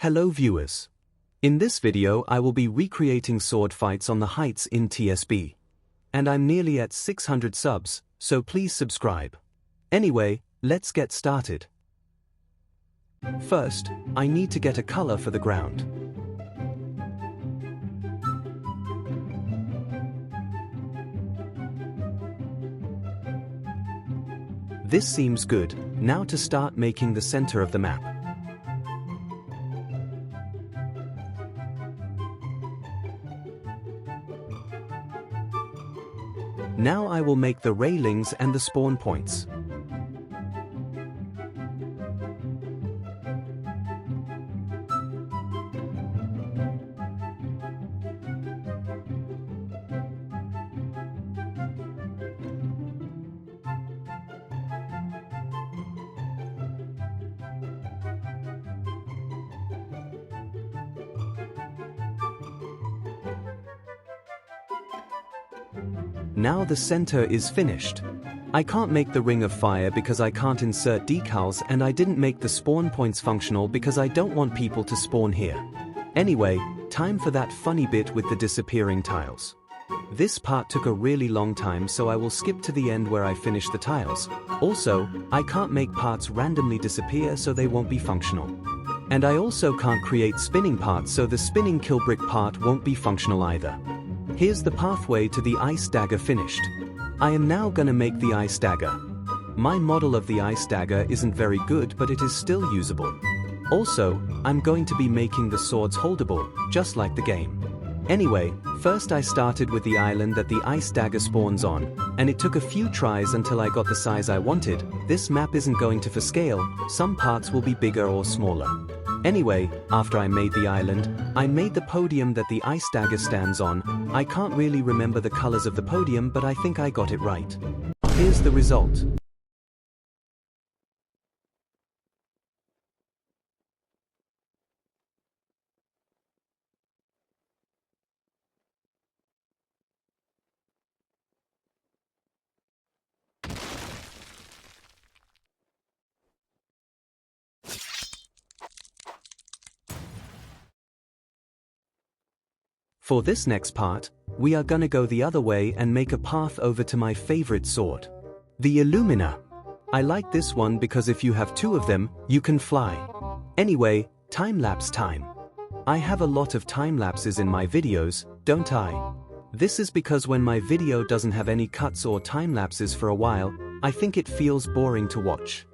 Hello viewers. In this video I will be recreating sword fights on the heights in TSB. And I'm nearly at 600 subs, so please subscribe. Anyway, let's get started. First, I need to get a color for the ground. This seems good. Now to start making the center of the map. Now I will make the railings and the spawn points. Now the center is finished. I can't make the ring of fire because I can't insert decals, and I didn't make the spawn points functional because I don't want people to spawn here. Anyway, time for that funny bit with the disappearing tiles. This part took a really long time, so I will skip to the end where I finish the tiles. Also, I can't make parts randomly disappear, so they won't be functional. And I also can't create spinning parts, so the spinning kill brick part won't be functional either. Here's the pathway to the ice dagger finished. I am now gonna make the ice dagger. My model of the ice dagger isn't very good, but it is still usable. Also, I'm going to be making the swords holdable, just like the game. Anyway, first I started with the island that the ice dagger spawns on, and it took a few tries until I got the size I wanted. This map isn't going to for scale, some parts will be bigger or smaller. Anyway, after I made the island, I made the podium that the ice dagger stands on. I can't really remember the colors of the podium, but I think I got it right. Here's the result. For this next part, we are gonna go the other way and make a path over to my favorite sword, the Illumina. I like this one because if you have two of them, you can fly. Anyway, time-lapse time. I have a lot of time-lapses in my videos, don't I? This is because when my video doesn't have any cuts or time-lapses for a while, I think it feels boring to watch.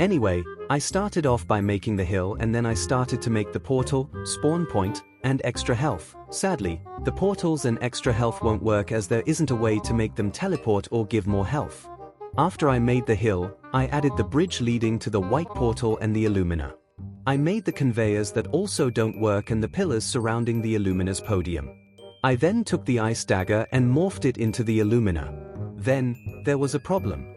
Anyway, I started off by making the hill, and then I started to make the portal, spawn point, and extra health. Sadly, the portals and extra health won't work as there isn't a way to make them teleport or give more health. After I made the hill, I added the bridge leading to the white portal and the Illumina. I made the conveyors that also don't work and the pillars surrounding the Illumina's podium. I then took the ice dagger and morphed it into the Illumina. Then, there was a problem.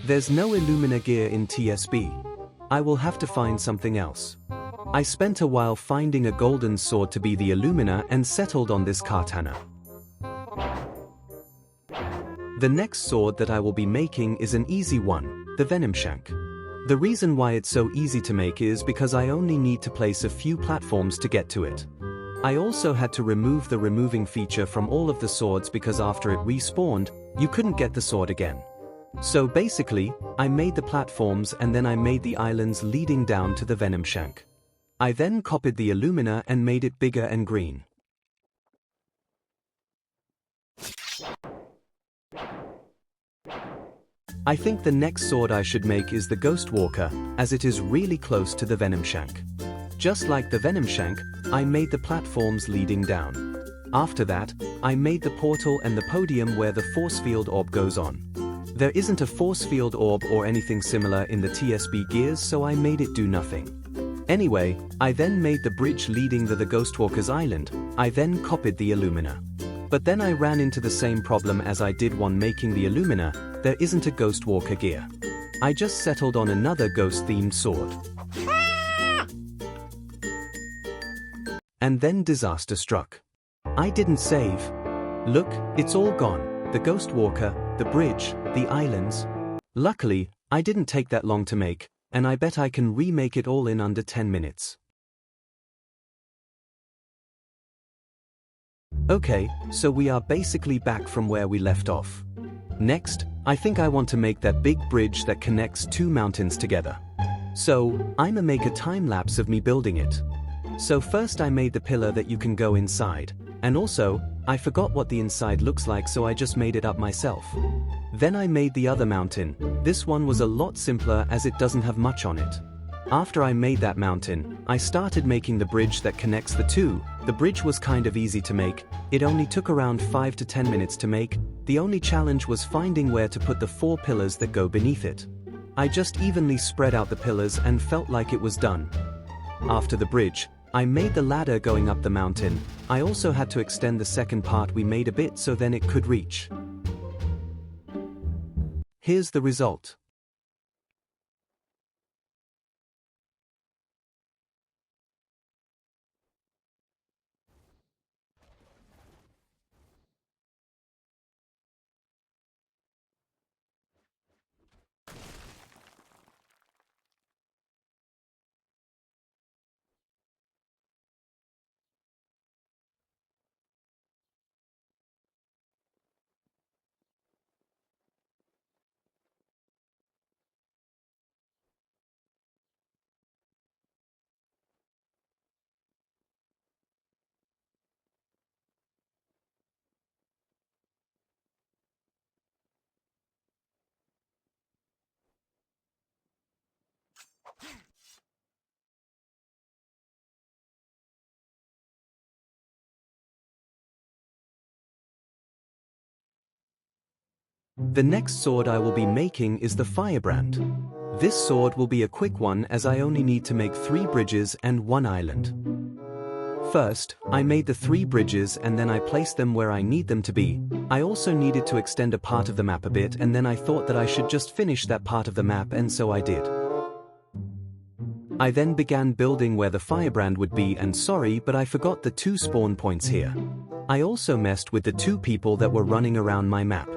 There's no Illumina gear in TSB. I will have to find something else. I spent a while finding a golden sword to be the Illumina and settled on this katana. The next sword that I will be making is an easy one, the Venom Shank. The reason why it's so easy to make is because I only need to place a few platforms to get to it. I also had to remove the removing feature from all of the swords because after it respawned, you couldn't get the sword again. So basically, I made the platforms and then I made the islands leading down to the Venom Shank. I then copied the Illumina and made it bigger and green. I think the next sword I should make is the Ghost Walker, as it is really close to the Venom Shank. Just like the Venom Shank, I made the platforms leading down. After that, I made the portal and the podium where the force field orb goes on. There isn't a force field orb or anything similar in the TSB gears, so I made it do nothing. Anyway, I then made the bridge leading to the Ghostwalker's island. I then copied the Illumina. But then I ran into the same problem as I did when making the Illumina. There isn't a Ghostwalker gear. I just settled on another ghost-themed sword. And then disaster struck. I didn't save. Look, it's all gone. The Ghostwalker, the bridge, the islands. Luckily, I didn't take that long to make, and I bet I can remake it all in under 10 minutes. Okay, so we are basically back from where we left off. Next, I think I want to make that big bridge that connects two mountains together. So, I'ma make a time lapse of me building it. So first I made the pillar that you can go inside, and also, I forgot what the inside looks like, so I just made it up myself. Then I made the other mountain. This one was a lot simpler as it doesn't have much on it. After I made that mountain, I started making the bridge that connects the two. The bridge was kind of easy to make, it only took around 5 to 10 minutes to make. The only challenge was finding where to put the 4 pillars that go beneath it. I just evenly spread out the pillars and felt like it was done. After the bridge, I made the ladder going up the mountain. I also had to extend the second part we made a bit so then it could reach. Here's the result. The next sword I will be making is the firebrand. This sword will be a quick one as I only need to make 3 bridges and 1 island. First, I made the 3 bridges and then I placed them where I need them to be. I also needed to extend a part of the map a bit, and then I thought that I should just finish that part of the map, and so I did. I then began building where the firebrand would be, and sorry but I forgot the 2 spawn points here. I also messed with the 2 people that were running around my map.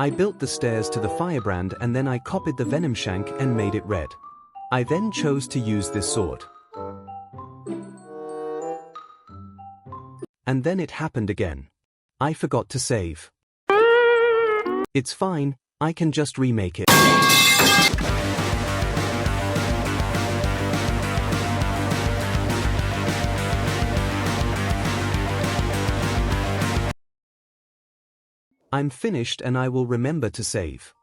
I built the stairs to the firebrand and then I copied the venom shank and made it red. I then chose to use this sword. And then it happened again. I forgot to save. It's fine, I can just remake it. I'm finished and I will remember to save.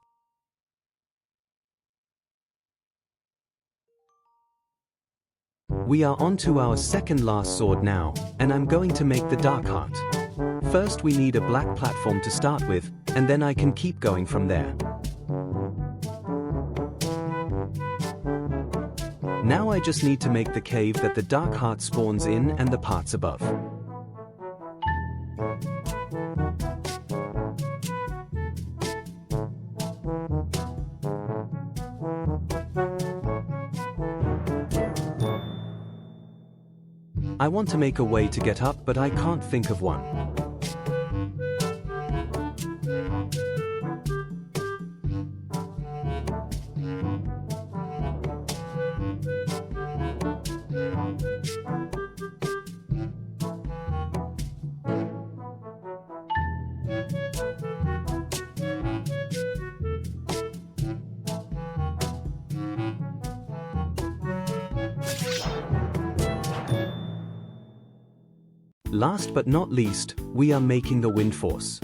We are on to our second last sword now, and I'm going to make the dark heart. First we need a black platform to start with, and then I can keep going from there. Now I just need to make the cave that the dark heart spawns in and the parts above. I want to make a way to get up, but I can't think of one. Last but not least, we are making the wind force.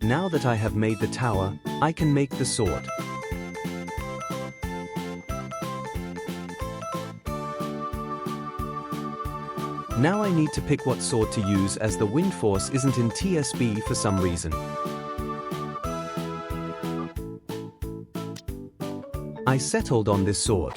Now that I have made the tower, I can make the sword. Now I need to pick what sword to use as the wind force isn't in TSB for some reason. I settled on this sword.